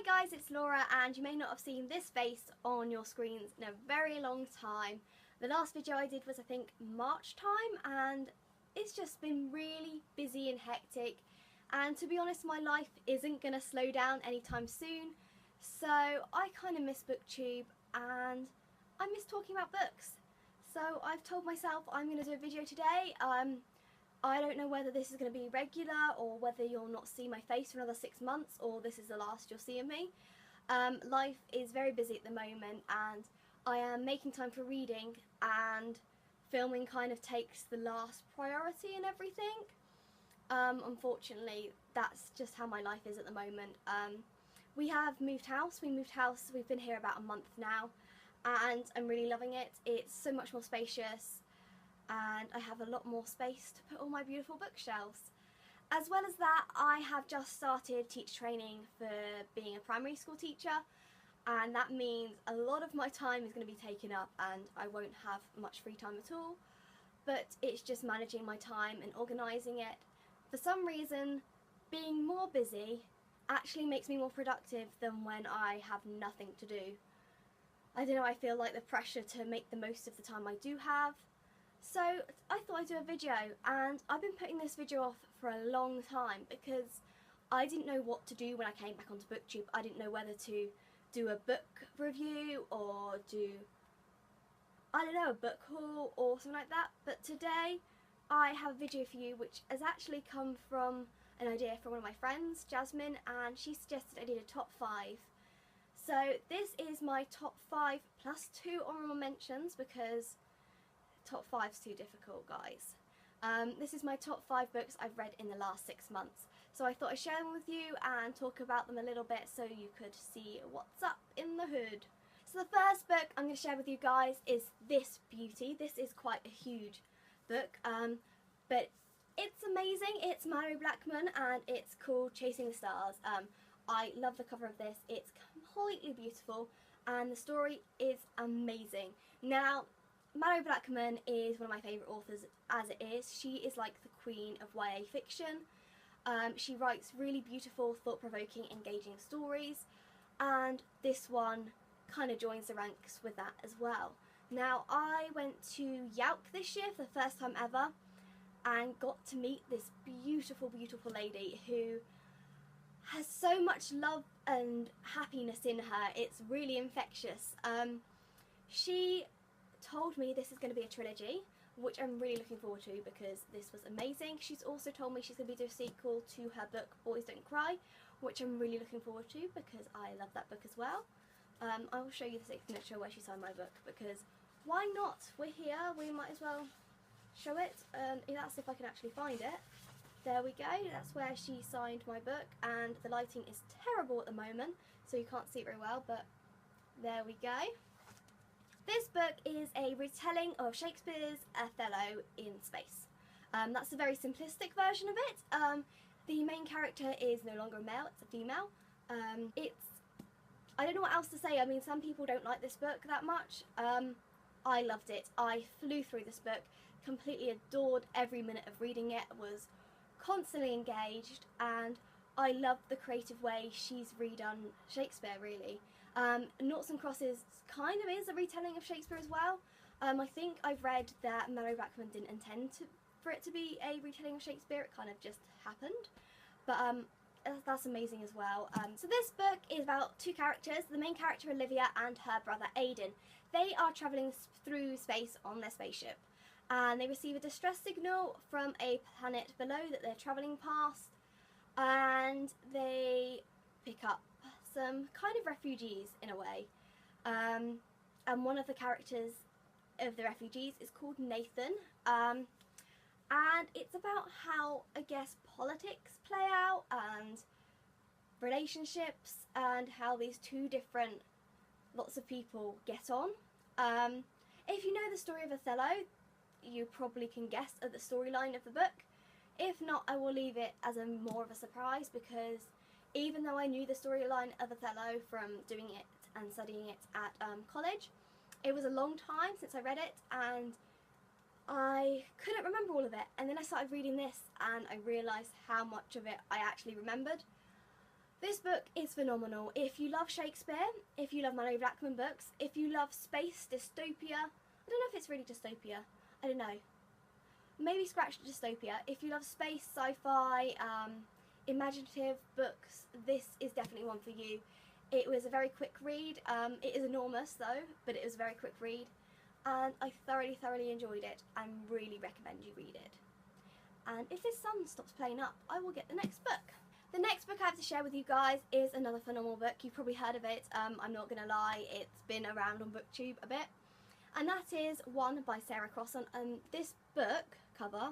guys, it's Laura, and you may not have seen this face on your screens in a very long time. The last video I did was I think March time, and it's just been really busy and hectic, and to be honest my life isn't going to slow down anytime soon, so I kind of miss BookTube and I miss talking about books. So I've told myself I'm going to do a video today. I don't know whether this is going to be regular or whether you'll not see my face for another 6 months or this is the last you'll see of me. Life is very busy at the moment and I am making time for reading, and filming kind of takes the last priority in everything. Unfortunately, that's just how my life is at the moment. We have moved house. We've been here about a month now and I'm really loving it. It's so much more spacious and I have a lot more space to put all my beautiful bookshelves. As well as that, I have just started teacher training for being a primary school teacher, and that means a lot of my time is going to be taken up and I won't have much free time at all, but it's just managing my time and organising it. For some reason, being more busy actually makes me more productive than when I have nothing to do. I don't know, I feel like the pressure to make the most of the time I do have. So I thought I'd do a video, and I've been putting this video off for a long time because I didn't know what to do when I came back onto BookTube. I didn't know whether to do a book review or do, I don't know, a book haul or something like that. But today I have a video for you which has actually come from an idea from one of my friends, Jasmine, and she suggested I did a top 5. So this is my top 5 plus 2 honourable mentions because top 5's too difficult, guys. This is my top 5 books I've read in the last 6 months. So I thought I'd share them with you and talk about them a little bit so you could see what's up in the hood. So the first book I'm going to share with you guys is this beauty. This is quite a huge book, but it's amazing. It's Malorie Blackman and it's called Chasing the Stars. I love the cover of this. It's completely beautiful and the story is amazing. Now, Malorie Blackman is one of my favourite authors as it is. She is like the queen of YA fiction. She writes really beautiful, thought-provoking, engaging stories, and this one kind of joins the ranks with that as well. Now, I went to Youth this year for the first time ever and got to meet this beautiful, beautiful lady who has so much love and happiness in her. It's really infectious. She told me this is going to be a trilogy, which I'm really looking forward to because this was amazing. She's also told me she's going to be doing a sequel to her book Boys Don't Cry, which I'm really looking forward to because I love that book as well. I will show you the signature where she signed my book because why not? We're here, we might as well show it. That's if I can actually find it. There we go, that's where she signed my book, and the lighting is terrible at the moment so you can't see it very well, but there we go. This book is a retelling of Shakespeare's Othello in space. That's a very simplistic version of it. The main character is no longer a male, it's a female. I don't know what else to say. I mean, some people don't like this book that much. I loved it. I flew through this book, completely adored every minute of reading it, was constantly engaged, and I loved the creative way she's redone Shakespeare, really. Noughts and Crosses kind of is a retelling of Shakespeare as well. I think I've read that Malorie Blackman didn't intend for it to be a retelling of Shakespeare, it kind of just happened. But that's amazing as well. So this book is about 2 characters, the main character Olivia and her brother Aidan. They are travelling through space on their spaceship, and they receive a distress signal from a planet below that they're travelling past, and they pick up some kind of refugees in a way, and one of the characters of the refugees is called Nathan, and it's about how, I guess, politics play out and relationships and how these 2 different lots of people get on. If you know the story of Othello, you probably can guess at the storyline of the book. If not, I will leave it as more of a surprise because even though I knew the storyline of Othello from doing it and studying it at college, it was a long time since I read it and I couldn't remember all of it. And then I started reading this and I realised how much of it I actually remembered. This book is phenomenal. If you love Shakespeare, if you love Malory Blackman books, if you love space, dystopia, I don't know if it's really dystopia, I don't know. Maybe scratch dystopia. If you love space, sci-fi, imaginative books, this is definitely one for you. It was a very quick read. It is enormous though, but it was a very quick read. And I thoroughly enjoyed it and really recommend you read it. And if this sun stops playing up, I will get the next book. The next book I have to share with you guys is another phenomenal book. You've probably heard of it. I'm not going to lie, it's been around on BookTube a bit. And that is One by Sarah Crossan. And this book cover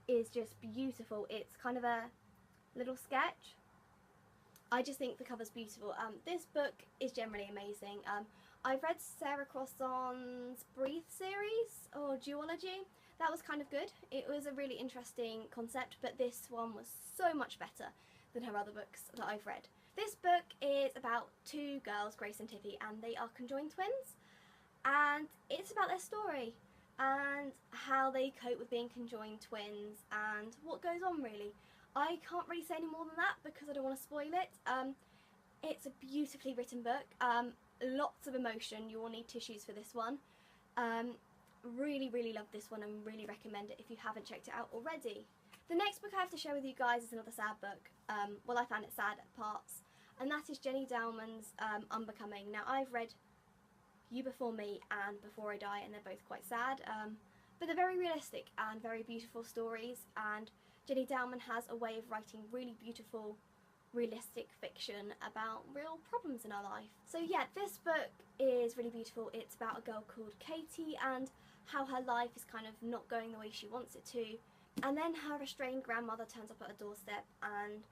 is just beautiful. It's kind of a little sketch. I just think the cover's beautiful. This book is generally amazing. I've read Sarah Crossan's Breathe series, or Duology. That was kind of good. It was a really interesting concept, but this one was so much better than her other books that I've read. This book is about two girls, Grace and Tiffy, and they are conjoined twins. And it's about their story and how they cope with being conjoined twins and what goes on, really. I can't really say any more than that because I don't want to spoil it. It's a beautifully written book. Lots of emotion. You will need tissues for this one. Really love this one and really recommend it if you haven't checked it out already. The next book I have to share with you guys is another sad book. Well, I found it sad at parts, and that is Jenny Dowman's Unbecoming. Now, I've read You Before Me and Before I Die, and they're both quite sad, but they're very realistic and very beautiful stories, and Jenny Dowman has a way of writing really beautiful, realistic fiction about real problems in our life. So yeah, this book is really beautiful. It's about a girl called Katie and how her life is kind of not going the way she wants it to, and then her estranged grandmother turns up at her doorstep and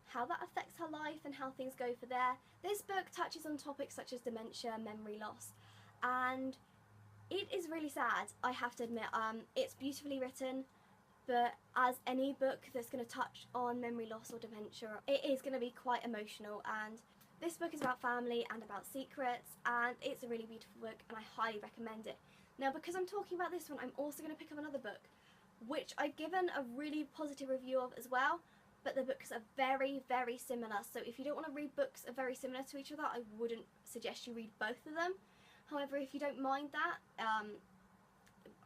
how that affects her life and how things go for there. This book touches on topics such as dementia, memory loss, and it is really sad, I have to admit. It's beautifully written, but as any book that's going to touch on memory loss or dementia, it is going to be quite emotional. And this book is about family and about secrets, and it's a really beautiful book and I highly recommend it. Now, because I'm talking about this one, I'm also going to pick up another book which I've given a really positive review of as well, but the books are very similar, so if you don't want to read books that are very similar to each other, I wouldn't suggest you read both of them. However, if you don't mind that,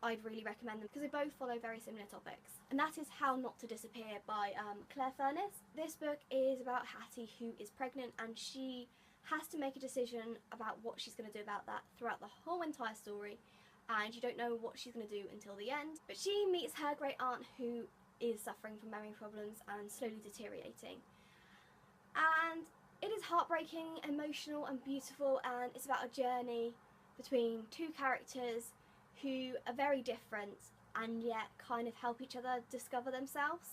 I'd really recommend them because they both follow very similar topics. And that is How Not to Disappear by Clare. This book is about Hattie, who is pregnant, and she has to make a decision about what she's going to do about that throughout the whole entire story, and you don't know what she's going to do until the end. But she meets her great aunt, who is suffering from memory problems and slowly deteriorating. And it is heartbreaking, emotional and beautiful, and it's about a journey between two characters who are very different and yet kind of help each other discover themselves.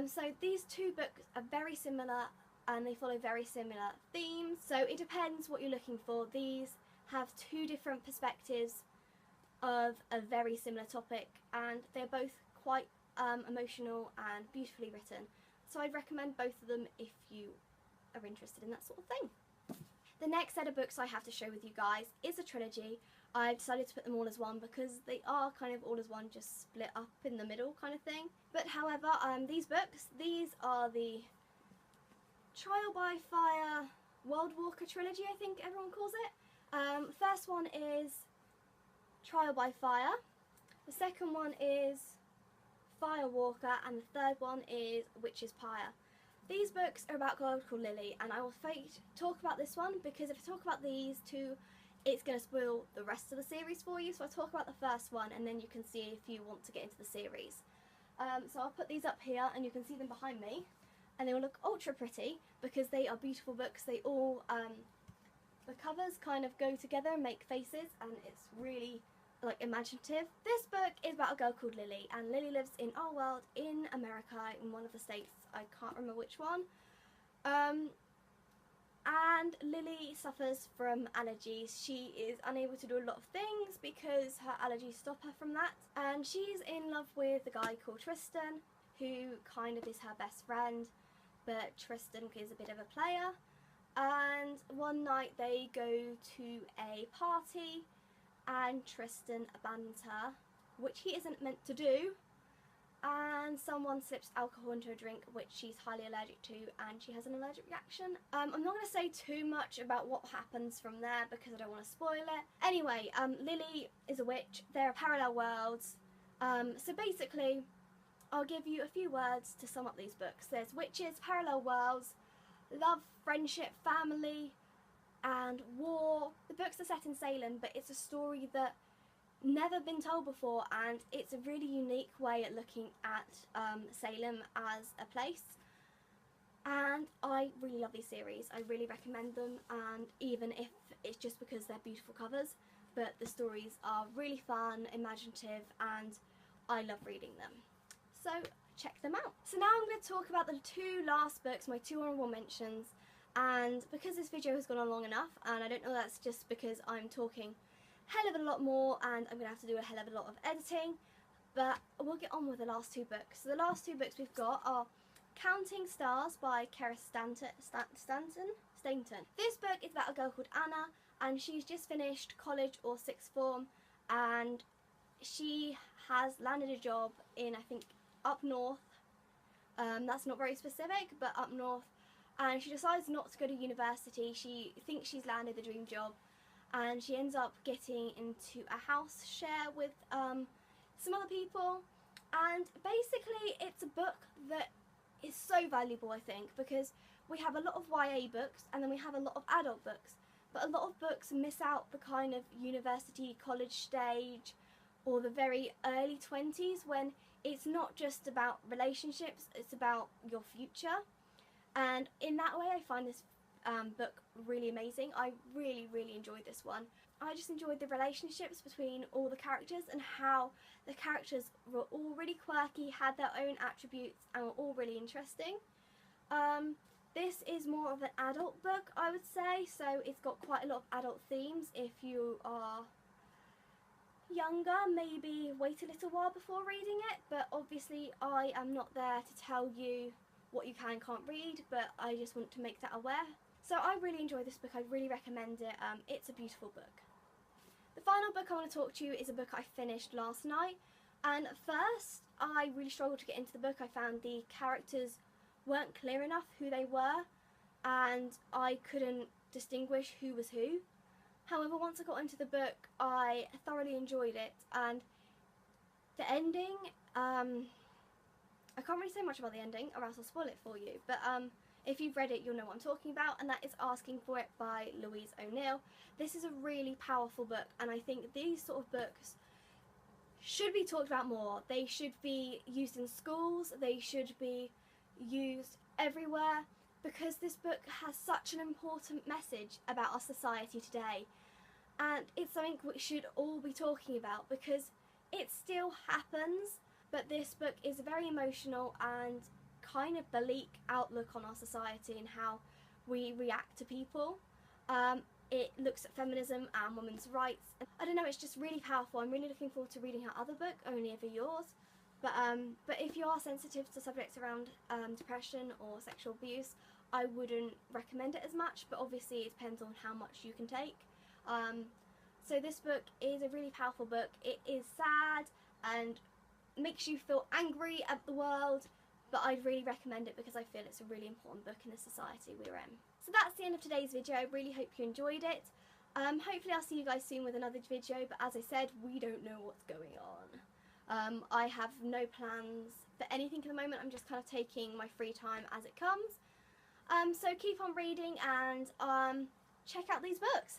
So these two books are very similar and they follow very similar themes, so it depends what you're looking for. These have two different perspectives of a very similar topic, and they're both quite emotional and beautifully written, so I'd recommend both of them if you are interested in that sort of thing. The next set of books I have to show with you guys is a trilogy. I've decided to put them all as one because they are kind of all as one, just split up in the middle kind of thing. But however, these books, these are the Trial by Fire World Walker trilogy, I think everyone calls it. First one is Trial by Fire, the second one is Fire Walker, and the third one is Witch's Pyre. These books are about a girl called Lily, and I will talk about this one because if I talk about these two, it's going to spoil the rest of the series for you. So I'll talk about the first one and then you can see if you want to get into the series. So I'll put these up here and you can see them behind me, and they will look ultra pretty because they are beautiful books. They all, the covers kind of go together and make faces, and it's really like imaginative. This book is about a girl called Lily, and Lily lives in our world in America, in one of the states, I can't remember which one. And Lily suffers from allergies. She is unable to do a lot of things because her allergies stop her from that, and she's in love with a guy called Tristan, who kind of is her best friend, but Tristan is a bit of a player. And one night they go to a party and Tristan abandons her, which he isn't meant to do, and someone slips alcohol into a drink which she's highly allergic to, and she has an allergic reaction. I'm not going to say too much about what happens from there because I don't want to spoil it. Anyway, Lily is a witch. There are parallel worlds. So basically, I'll give you a few words to sum up these books. There's witches, parallel worlds, love, friendship, family, and war. The books are set in Salem, but it's a story that never been told before, and it's a really unique way at looking at Salem as a place. And I really love these series. I really recommend them, and even if it's just because they're beautiful covers, but the stories are really fun, imaginative, and I love reading them. So check them out. So now I'm going to talk about the two last books, my two honourable mentions, and because this video has gone on long enough, and I don't know that's just because I'm talking hell of a lot more and I'm going to have to do a hell of a lot of editing, but we'll get on with the last two books. So the last two books we've got are Counting Stars by Clare Stanton. This book is about a girl called Anna, and she's just finished college or sixth form, and she has landed a job in, I think, up north. That's not very specific, but up north, and she decides not to go to university. She thinks she's landed the dream job, and she ends up getting into a house share with some other people, and basically it's a book that is so valuable, I think, because we have a lot of YA books and then we have a lot of adult books, but a lot of books miss out the kind of university, college stage, or the very early 20s, when it's not just about relationships, it's about your future. And in that way I find this book really amazing. I really enjoyed this one. I just enjoyed the relationships between all the characters and how the characters were all really quirky, had their own attributes, and were all really interesting. This is more of an adult book, I would say, so it's got quite a lot of adult themes. If you are younger, maybe wait a little while before reading it, but obviously I am not there to tell you what you can and can't read, but I just want to make that aware. So I really enjoyed this book, I really recommend it. It's a beautiful book. The final book I want to talk to you is a book I finished last night, and at first I really struggled to get into the book. I found the characters weren't clear enough who they were, and I couldn't distinguish who was who. However, once I got into the book, I thoroughly enjoyed it, and the ending, I can't really say much about the ending or else I'll spoil it for you, but if you've read it you'll know what I'm talking about, and that is Asking for It by Louise O'Neill. This is a really powerful book, and I think these sort of books should be talked about more. They should be used in schools, they should be used everywhere, because this book has such an important message about our society today, and it's something we should all be talking about because it still happens, but this book is very emotional and kind of bleak outlook on our society and how we react to people. It looks at feminism and women's rights. I don't know, it's just really powerful. I'm really looking forward to reading her other book, Only Ever Yours. But if you are sensitive to subjects around depression or sexual abuse, I wouldn't recommend it as much, but obviously it depends on how much you can take. So this book is a really powerful book. It is sad and makes you feel angry at the world, but I'd really recommend it because I feel it's a really important book in the society we're in. So that's the end of today's video. I really hope you enjoyed it. Hopefully I'll see you guys soon with another video, but as I said, we don't know what's going on. I have no plans for anything at the moment. I'm just kind of taking my free time as it comes. So keep on reading and check out these books.